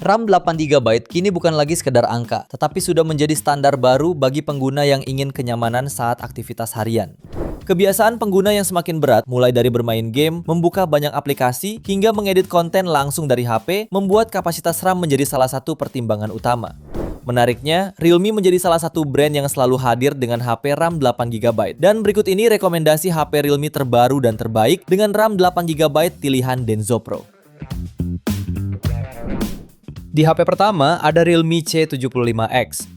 RAM 8GB kini bukan lagi sekedar angka, tetapi sudah menjadi standar baru bagi pengguna yang ingin kenyamanan saat aktivitas harian. Kebiasaan pengguna yang semakin berat, mulai dari bermain game, membuka banyak aplikasi, hingga mengedit konten langsung dari HP, membuat kapasitas RAM menjadi salah satu pertimbangan utama. Menariknya, Realme menjadi salah satu brand yang selalu hadir dengan HP RAM 8GB. Dan berikut ini rekomendasi HP Realme terbaru dan terbaik dengan RAM 8GB pilihan Denso Pro. Di HP pertama ada Realme C75X.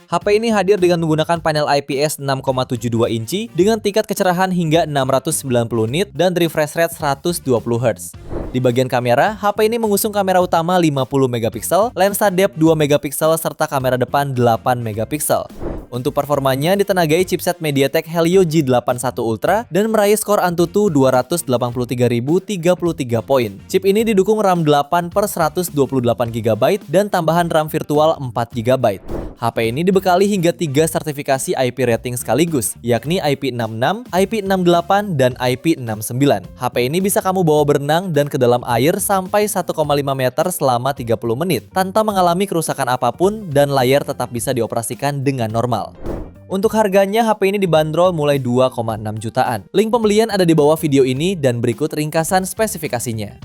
HP ini hadir dengan menggunakan panel IPS 6,72 inci dengan tingkat kecerahan hingga 690 nit dan refresh rate 120 Hz. Di bagian kamera, HP ini mengusung kamera utama 50 megapiksel, lensa depth 2 megapiksel serta kamera depan 8 megapiksel. Untuk performanya ditenagai chipset MediaTek Helio G81 Ultra dan meraih skor Antutu 283.033 poin. Chip ini didukung RAM 8 per 128GB dan tambahan RAM virtual 4GB. HP ini dibekali hingga 3 sertifikasi IP rating sekaligus, yakni IP66, IP68, dan IP69. HP ini bisa kamu bawa berenang dan ke dalam air sampai 1,5 meter selama 30 menit, tanpa mengalami kerusakan apapun dan layar tetap bisa dioperasikan dengan normal. Untuk harganya, HP ini dibanderol mulai 2,6 jutaan. Link pembelian ada di bawah video ini dan berikut ringkasan spesifikasinya.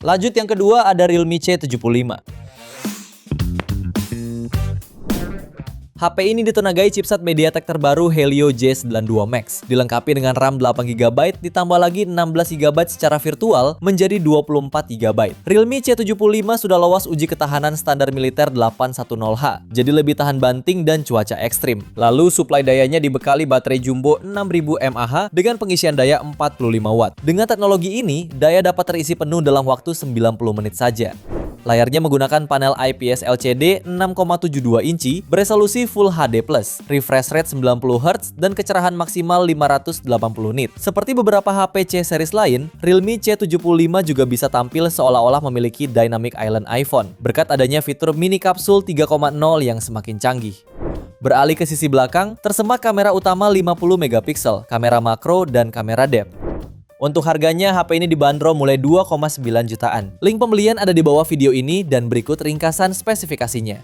Lanjut yang kedua ada Realme C75. HP ini ditenagai chipset MediaTek terbaru Helio J92 Max, dilengkapi dengan RAM 8GB ditambah lagi 16GB secara virtual menjadi 24GB. Realme C75 sudah lolos uji ketahanan standar militer 810H, jadi lebih tahan banting dan cuaca ekstrim. Lalu suplai dayanya dibekali baterai jumbo 6000 mAh dengan pengisian daya 45 Watt. Dengan teknologi ini, daya dapat terisi penuh dalam waktu 90 menit saja. Layarnya menggunakan panel IPS LCD 6,72 inci beresolusi Full HD+, refresh rate 90 Hz, dan kecerahan maksimal 580 nit. Seperti beberapa HP C series lain, Realme C75 juga bisa tampil seolah-olah memiliki Dynamic Island iPhone, berkat adanya fitur mini kapsul 3,0 yang semakin canggih. Beralih ke sisi belakang, tersemat kamera utama 50 megapiksel, kamera makro, dan kamera depth. Untuk harganya, HP ini dibanderol mulai 2,9 jutaan. Link pembelian ada di bawah video ini dan berikut ringkasan spesifikasinya.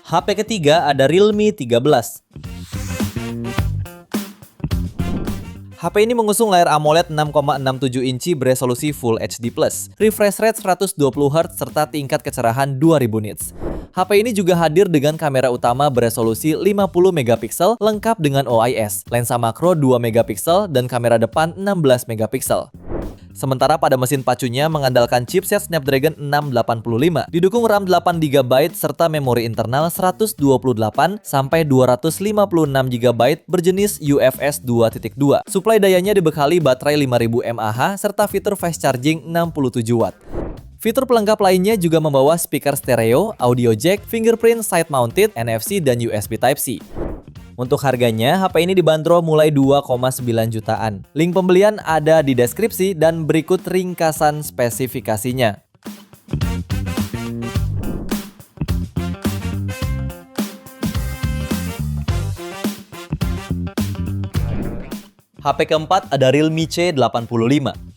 HP ketiga ada Realme 13. HP ini mengusung layar AMOLED 6,67 inci beresolusi Full HD+, refresh rate 120 Hz serta tingkat kecerahan 2000 nits. HP ini juga hadir dengan kamera utama beresolusi 50 megapiksel lengkap dengan OIS, lensa makro 2 megapiksel dan kamera depan 16 megapiksel. Sementara pada mesin pacunya mengandalkan chipset Snapdragon 685, didukung RAM 8GB serta memori internal 128 sampai 256GB berjenis UFS 2.2. Suplai dayanya dibekali baterai 5000 mAh serta fitur fast charging 67 Watt. Fitur pelengkap lainnya juga membawa speaker stereo, audio jack, fingerprint side mounted, NFC, dan USB Type-C. Untuk harganya, HP ini dibanderol mulai 2,9 jutaan. Link pembelian ada di deskripsi dan berikut ringkasan spesifikasinya. HP keempat ada Realme C85.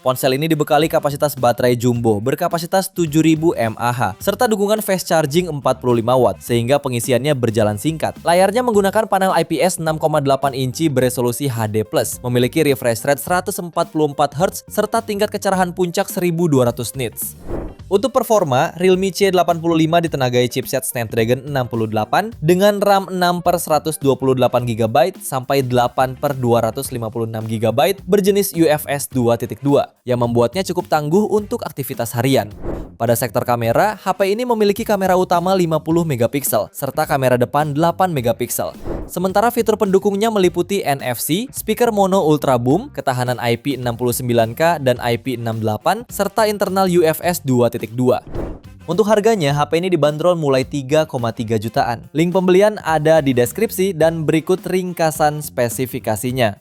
Ponsel ini dibekali kapasitas baterai jumbo berkapasitas 7000 mAh serta dukungan fast charging 45 Watt sehingga pengisiannya berjalan singkat. Layarnya menggunakan panel IPS 6,8 inci beresolusi HD+, memiliki refresh rate 144 Hz serta tingkat kecerahan puncak 1200 nits. Untuk performa, Realme C85 ditenagai chipset Snapdragon 68 dengan RAM 6 per 128GB sampai 8 per 256GB berjenis UFS 2.2 yang membuatnya cukup tangguh untuk aktivitas harian. Pada sektor kamera, HP ini memiliki kamera utama 50 megapiksel serta kamera depan 8 megapiksel. Sementara fitur pendukungnya meliputi NFC, speaker mono ultra boom, ketahanan IP69K dan IP68, serta internal UFS 2.2. Untuk harganya, HP ini dibanderol mulai 3,3 jutaan. Link pembelian ada di deskripsi dan berikut ringkasan spesifikasinya.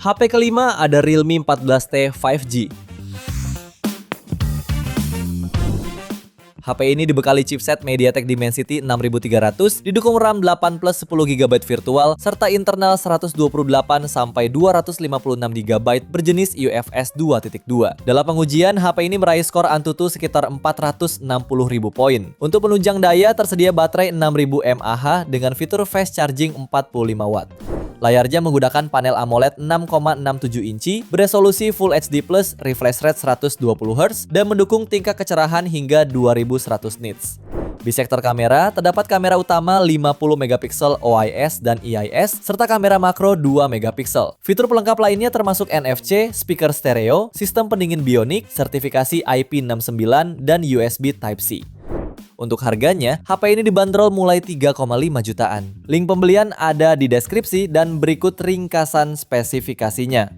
HP kelima ada Realme 14T 5G. HP ini dibekali chipset MediaTek Dimensity 6300, didukung RAM 8 plus 10 GB virtual, serta internal 128 sampai 256 GB berjenis UFS 2.2. Dalam pengujian, HP ini meraih skor Antutu sekitar 460.000 poin. Untuk penunjang daya, tersedia baterai 6000 mAh dengan fitur fast charging 45 Watt. Layarnya menggunakan panel AMOLED 6,67 inci, beresolusi Full HD+, refresh rate 120Hz, dan mendukung tingkat kecerahan hingga 2100 nits. Di sektor kamera, terdapat kamera utama 50 megapiksel OIS dan EIS, serta kamera makro 2 megapiksel. Fitur pelengkap lainnya termasuk NFC, speaker stereo, sistem pendingin Bionic, sertifikasi IP69, dan USB Type-C. Untuk harganya, HP ini dibanderol mulai 3,5 jutaan. Link pembelian ada di deskripsi dan berikut ringkasan spesifikasinya.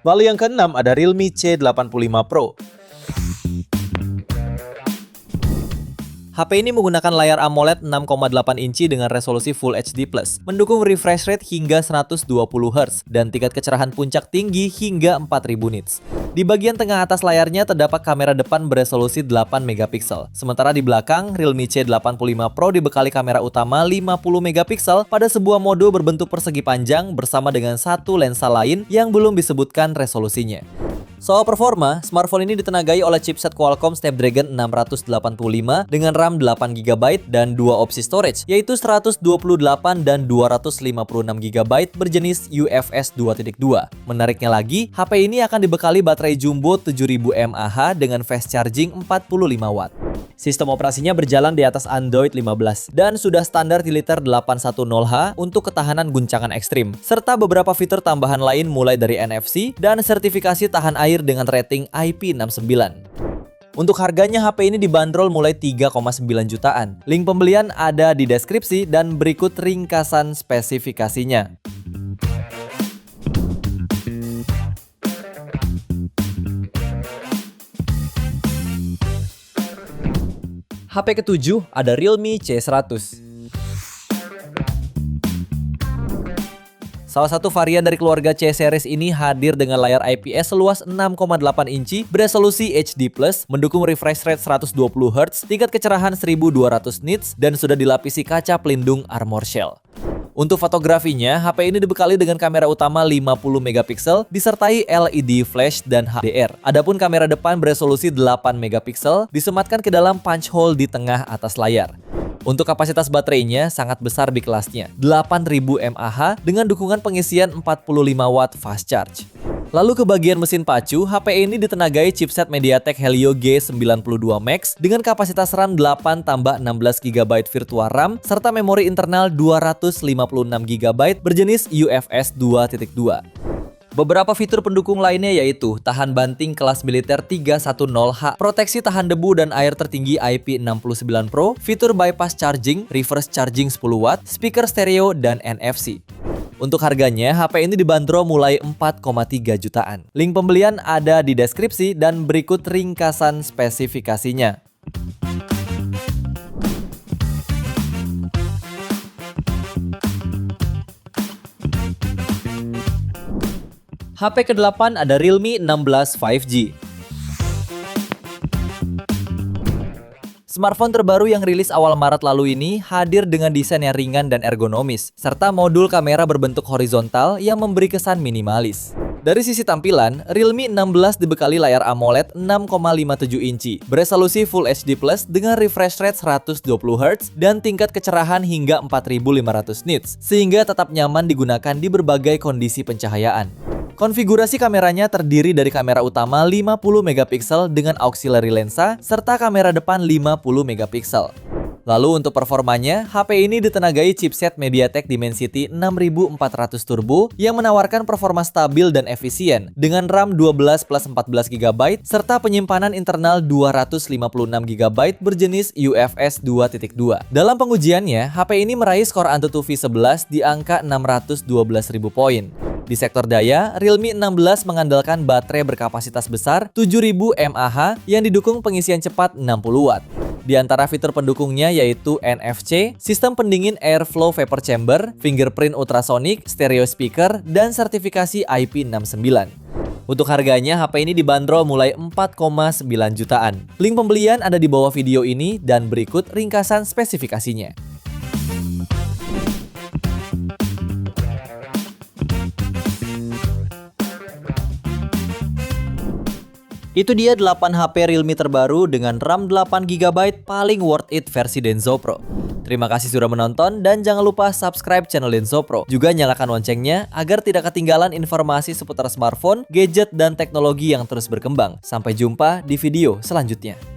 Lalu yang keenam ada Realme C85 Pro. HP ini menggunakan layar AMOLED 6,8 inci dengan resolusi Full HD+, mendukung refresh rate hingga 120Hz, dan tingkat kecerahan puncak tinggi hingga 4000 nits. Di bagian tengah atas layarnya terdapat kamera depan beresolusi 8 megapiksel. Sementara di belakang, Realme C85 Pro dibekali kamera utama 50 megapiksel pada sebuah mode berbentuk persegi panjang bersama dengan satu lensa lain yang belum disebutkan resolusinya. Soal performa, smartphone ini ditenagai oleh chipset Qualcomm Snapdragon 685 dengan RAM 8GB dan dua opsi storage, yaitu 128 dan 256GB berjenis UFS 2.2. Menariknya lagi, HP ini akan dibekali baterai jumbo 7000 mAh dengan fast charging 45 Watt. Sistem operasinya berjalan di atas Android 15 dan sudah standar di liter 810H untuk ketahanan guncangan ekstrim, serta beberapa fitur tambahan lain mulai dari NFC dan sertifikasi tahan air dengan rating IP69. Untuk harganya, HP ini dibanderol mulai 3,9 jutaan. Link pembelian ada di deskripsi dan berikut ringkasan spesifikasinya. HP ketujuh ada Realme C100. Salah satu varian dari keluarga C series ini hadir dengan layar IPS seluas 6,8 inci, beresolusi HD+, mendukung refresh rate 120Hz, tingkat kecerahan 1200 nits, dan sudah dilapisi kaca pelindung Armor Shell. Untuk fotografinya, HP ini dibekali dengan kamera utama 50 megapiksel, disertai LED flash dan HDR. Adapun kamera depan beresolusi 8 megapiksel, disematkan ke dalam punch hole di tengah atas layar. Untuk kapasitas baterainya sangat besar di kelasnya, 8000 mAh dengan dukungan pengisian 45 Watt fast charge. Lalu ke bagian mesin pacu, HP ini ditenagai chipset MediaTek Helio G92 Max dengan kapasitas RAM 8 tambah 16GB virtual RAM serta memori internal 256GB berjenis UFS 2.2. Beberapa fitur pendukung lainnya yaitu tahan banting kelas militer 310H, proteksi tahan debu dan air tertinggi IP69 Pro, fitur bypass charging, reverse charging 10 Watt, speaker stereo, dan NFC. Untuk harganya, HP ini dibanderol mulai 4,3 jutaan. Link pembelian ada di deskripsi dan berikut ringkasan spesifikasinya. HP ke-8 ada Realme 16 5G. Smartphone terbaru yang rilis awal Maret lalu ini hadir dengan desain yang ringan dan ergonomis, serta modul kamera berbentuk horizontal yang memberi kesan minimalis. Dari sisi tampilan, Realme 16 dibekali layar AMOLED 6,57 inci, beresolusi Full HD+ dengan refresh rate 120Hz dan tingkat kecerahan hingga 4500 nits, sehingga tetap nyaman digunakan di berbagai kondisi pencahayaan. Konfigurasi kameranya terdiri dari kamera utama 50 megapiksel dengan auxiliary lensa serta kamera depan 50 megapiksel. Lalu untuk performanya, HP ini ditenagai chipset MediaTek Dimensity 6400 Turbo yang menawarkan performa stabil dan efisien dengan RAM 12 plus 14 GB serta penyimpanan internal 256 GB berjenis UFS 2.2. Dalam pengujiannya, HP ini meraih skor Antutu V11 di angka 612.000 poin. Di sektor daya, Realme 16 mengandalkan baterai berkapasitas besar 7000 mAh yang didukung pengisian cepat 60 Watt. Di antara fitur pendukungnya yaitu NFC, sistem pendingin airflow vapor chamber, fingerprint ultrasonic, stereo speaker, dan sertifikasi IP69. Untuk harganya, HP ini dibanderol mulai 4,9 jutaan. Link pembelian ada di bawah video ini dan berikut ringkasan spesifikasinya. Itu dia 8 HP Realme terbaru dengan RAM 8GB paling worth it versi Denso Pro. Terima kasih sudah menonton dan jangan lupa subscribe channel Denso Pro. Juga nyalakan loncengnya agar tidak ketinggalan informasi seputar smartphone, gadget, dan teknologi yang terus berkembang. Sampai jumpa di video selanjutnya.